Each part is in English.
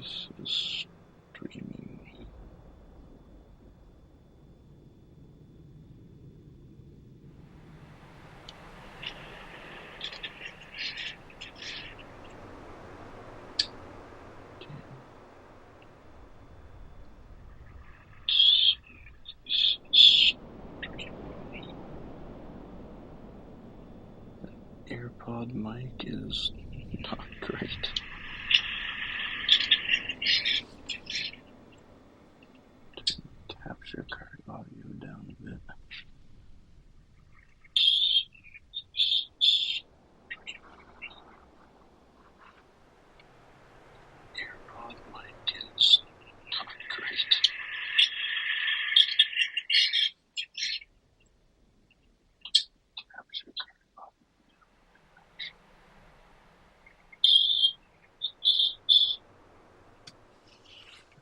This is streaming. AirPod mic is not great. Capture card audio down a bit. AirPod mic is not great. Capture card audio down.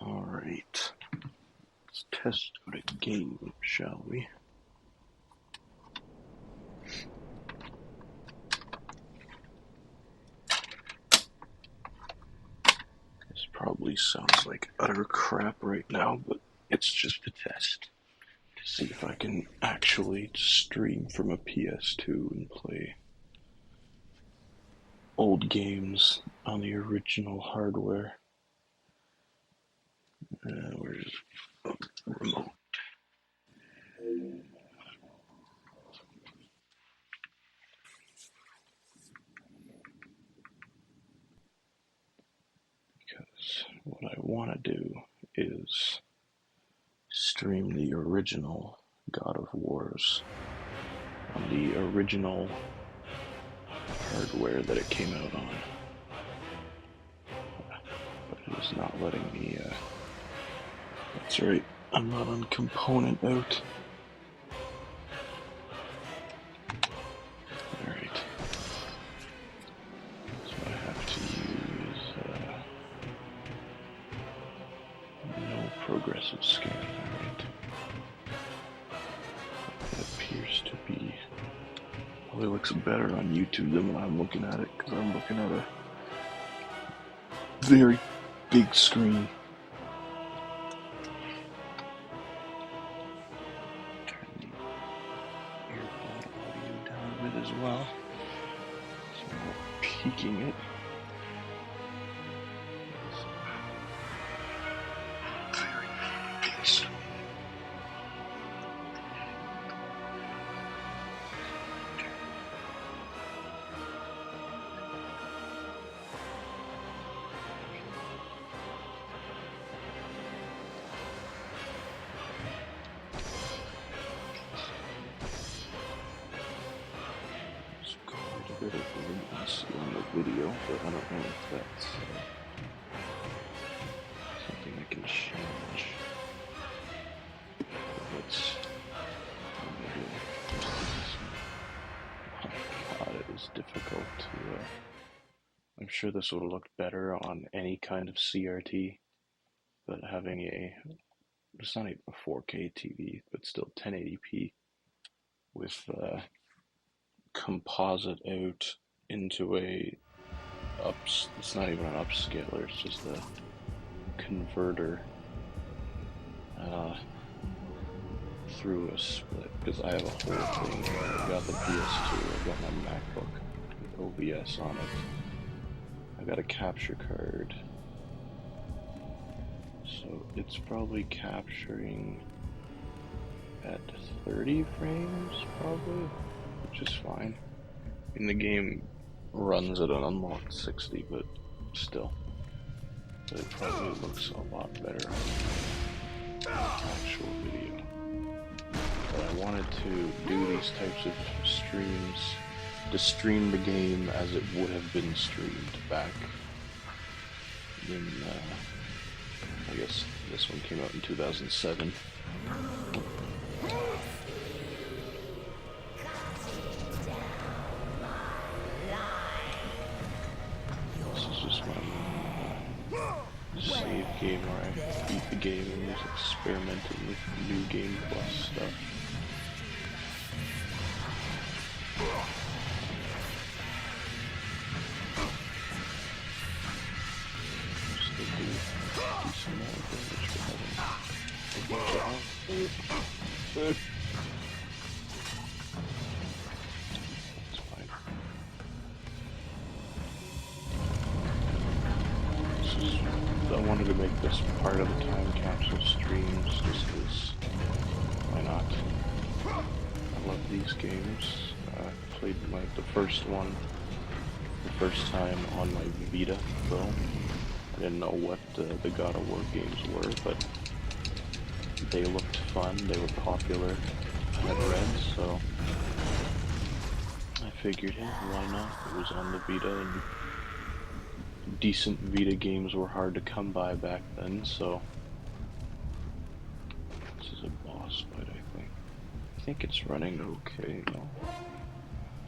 Alright. Let's test out a game, shall we? This probably sounds like utter crap right now, but it's just a test to see if I can actually stream from a PS2 and play old games on the original hardware. Where's remote? Because what I want to do is stream the original God of Wars on the original hardware that it came out on. But it is not letting me, that's right, I'm not on component out. Alright. So I have to use, no progressive scan, alright. It appears to be, probably looks better on YouTube than when I'm looking at it, because I'm looking at a very big screen. Turn the AirPod audio down a bit as well, so I'm not peaking it. Very big screen. Bit of latency on the video, but I don't know if that's something I can change. Let's. Oh God, it was difficult to. I'm sure this would have looked better on any kind of CRT, but having it's not even a 4K TV, but still 1080p with composite out into it's not even an upscaler, it's just a converter through a split, because I have a whole thing. I've got the PS2, I've got my MacBook with OBS on it, I've got a capture card, so it's probably capturing at 30 frames probably, which is fine. I mean, the game runs at an unlocked 60, but still. But it probably looks a lot better on the actual video. But I wanted to do these types of streams to stream the game as it would have been streamed back in, I guess this one came out in 2007. Save game where I beat the game and was experimenting with new Game Plus stuff. Just to do It's fine. I wanted to make this part of the time capsule streams just because, why not? I love these games. I played the first one the first time on my Vita, though. I didn't know what the God of War games were, but they looked fun, they were popular, I had read, so I figured, hey, why not? It was on the Vita, and decent Vita games were hard to come by back then, so this is a boss fight, I think. I think it's running okay, no?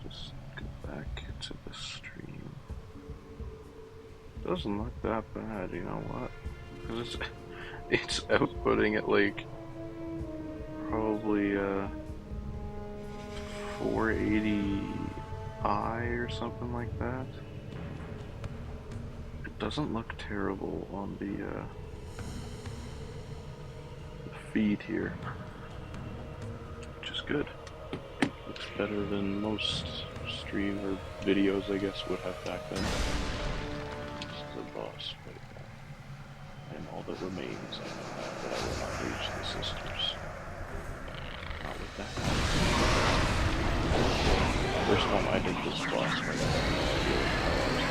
Just go back to the stream. Doesn't look that bad, you know what? Because it's outputting at like probably 480i or something like that. It doesn't look terrible on the feed here, which is good. Looks better than most stream or videos, I guess, would have back then. This is a boss fight, and all that remains I know now that I will not reach the sisters. Not with that. First time I did this boss fight, I had no idea how I was doing.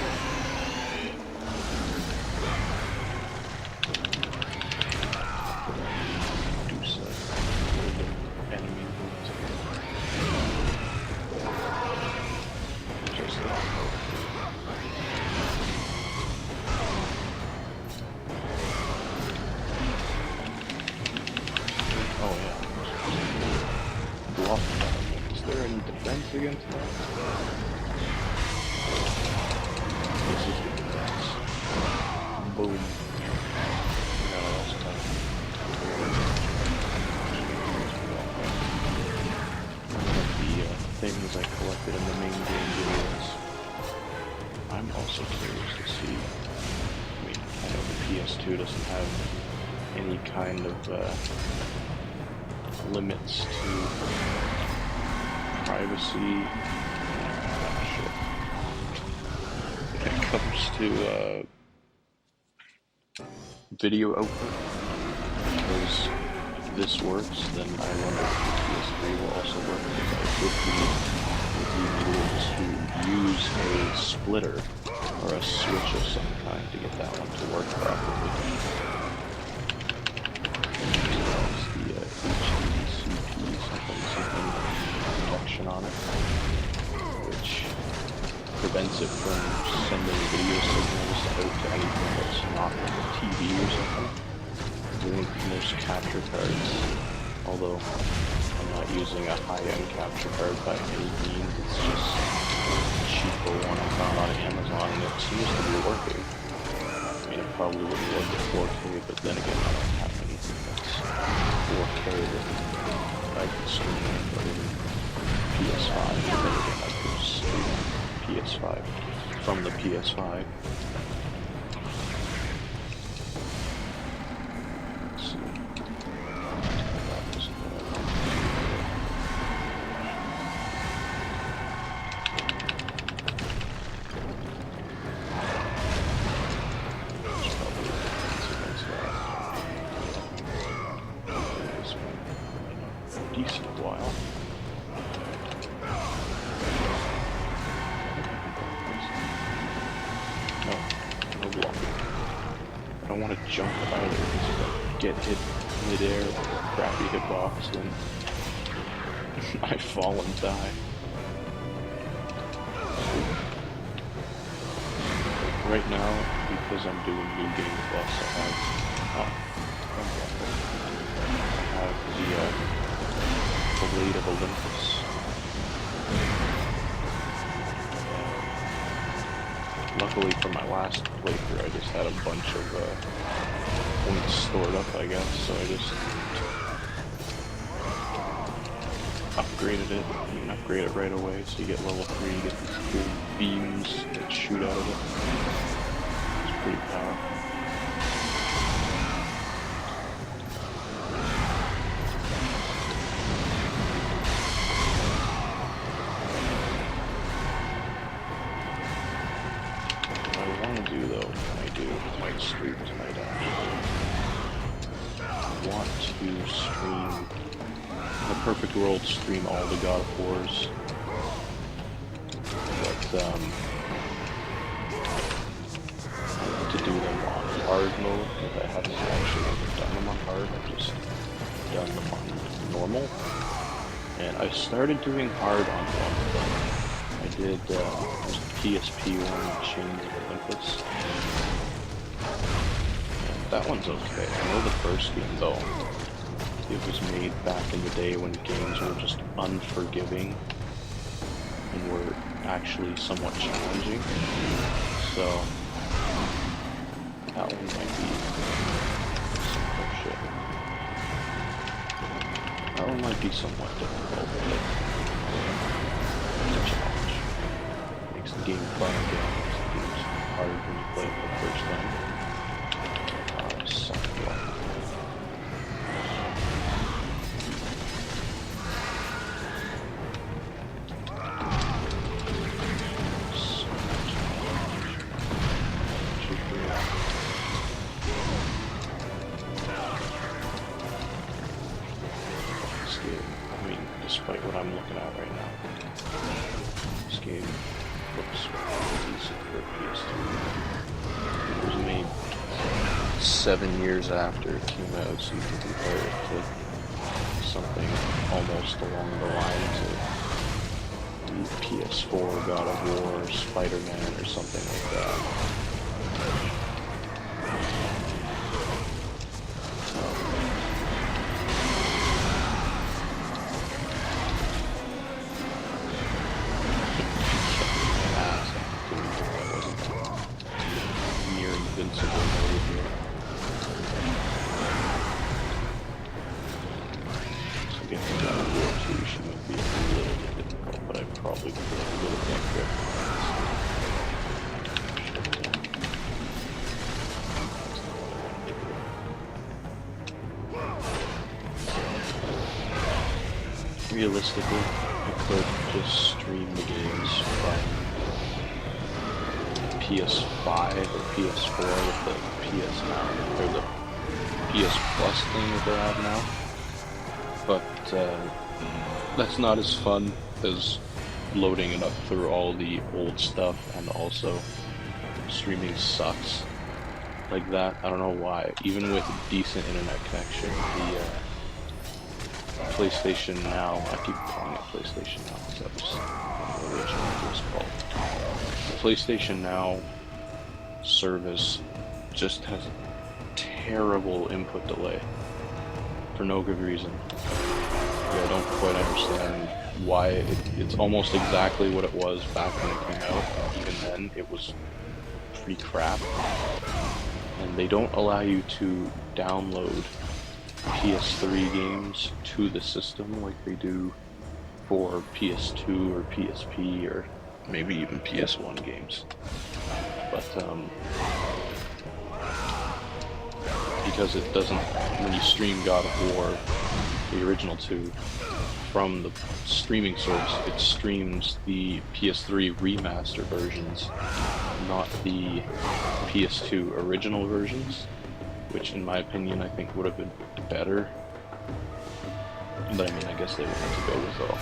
Is there any defense against that? This is the defense. Boom. No, that's tough. The things I collected in the main game videos. I'm also curious to see. I mean, I know the PS2 doesn't have any kind of limits to privacy. Shit. When it comes to video output, because if this works, then I wonder if the PS3 will also work, because I would be able to use a splitter or a switch of some kind to get that one to work properly. On it, which prevents it from sending video signals out to anything that's not like a TV or something. I think most capture cards, although I'm not using a high-end capture card by any means, it's just a cheaper one I found on Amazon, and it seems to be working. I mean, it probably wouldn't work at 4K, but then again, I don't have anything that's 4K that I can stream, but PS5, and then again I could stream PS5 from the PS5. Let's see. That isn't what I want. There's probably a defense against that. It's been a decent while. I don't want to jump either, because if I get hit mid-air with a crappy hitbox, then I fall and die. Right now, because I'm doing New Game Plus, I have the Blade of Olympus. Luckily for my last playthrough, I just had a bunch of points stored up, I guess, so I just upgraded it. You can upgrade it right away, so you get level 3, you get these cool beams that shoot out of it. It's pretty powerful. to do though, when I do my stream tonight actually, I want to stream, in a perfect world, stream all the God of Wars, but I want to do them on hard mode, because I haven't actually ever done them on hard, I've just done them on normal, and I started doing hard on one of them. I did PSP one, Chains of Olympus, and that one's okay. I know the first game though, it was made back in the day when games were just unforgiving and were actually somewhat challenging, so that one might be some shit. That one might be somewhat difficult, but it's a challenge. Makes the game fun again, makes the games harder when you play it for the first time. I suck a lot. Despite what I'm looking at right now, this game looks decent for a PS2. It was made 7 years after it came out, so you can compare it to something almost along the lines of the PS4 God of War, Spider-Man, or something like that. Realistically, I could just stream the games from PS5 or PS4 with the PS Now, or the PS Plus thing that they have now, but that's not as fun as loading it up through all the old stuff, and also streaming sucks like that. I don't know why. Even with decent internet connection, the PlayStation Now, I keep calling it PlayStation Now because that was what the original was called. The PlayStation Now service just has terrible input delay for no good reason. I don't quite understand why. It's almost exactly what it was back when it came out. Even then, it was pretty crap. And they don't allow you to download PS3 games to the system like they do for PS2 or PSP or maybe even PS1 games. But because it doesn't, when you stream God of War, the original 2, from the streaming source, it streams the PS3 remaster versions, not the PS2 original versions, which in my opinion I think would have been better. But I mean, I guess they would have to go with all.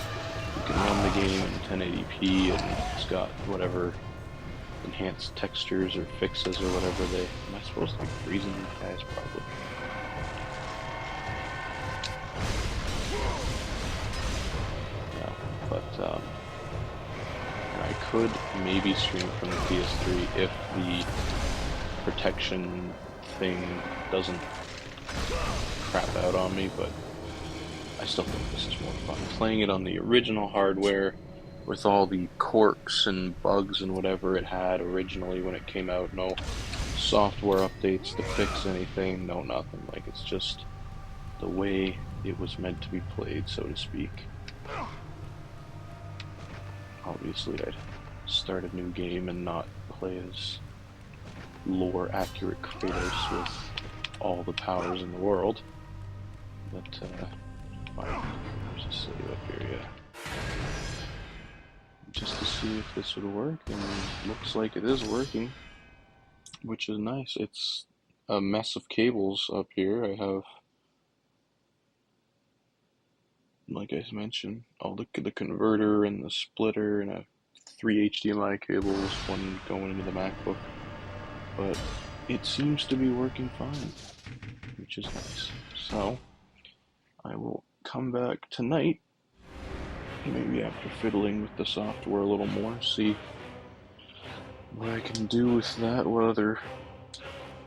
You can run the game in 1080p and it's got whatever enhanced textures or fixes or whatever they... Am I supposed to be freezing these guys? Probably. Yeah, but I could maybe stream from the PS3 if the protection thing doesn't crap out on me, but I still think this is more fun. Playing it on the original hardware with all the quirks and bugs and whatever it had originally when it came out, no software updates to fix anything, no nothing. Like, it's just the way it was meant to be played, so to speak. Obviously, I'd start a new game and not play as lore-accurate Kratos with all the powers in the world. But, fine. There's a save up here, yeah. Just to see if this would work, and it looks like it is working. which is nice. It's a mess of cables up here. I have, like I mentioned, all the converter and the splitter and three HDMI cables, one going into the MacBook. But it seems to be working fine, which is nice. So I will come back tonight, maybe after fiddling with the software a little more, see what I can do with that, what other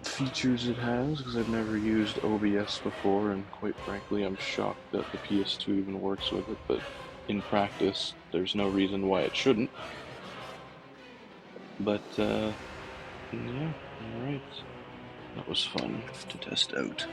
features it has, because I've never used OBS before, and quite frankly, I'm shocked that the PS2 even works with it, but in practice, there's no reason why it shouldn't. But, yeah, alright. That was fun to test out.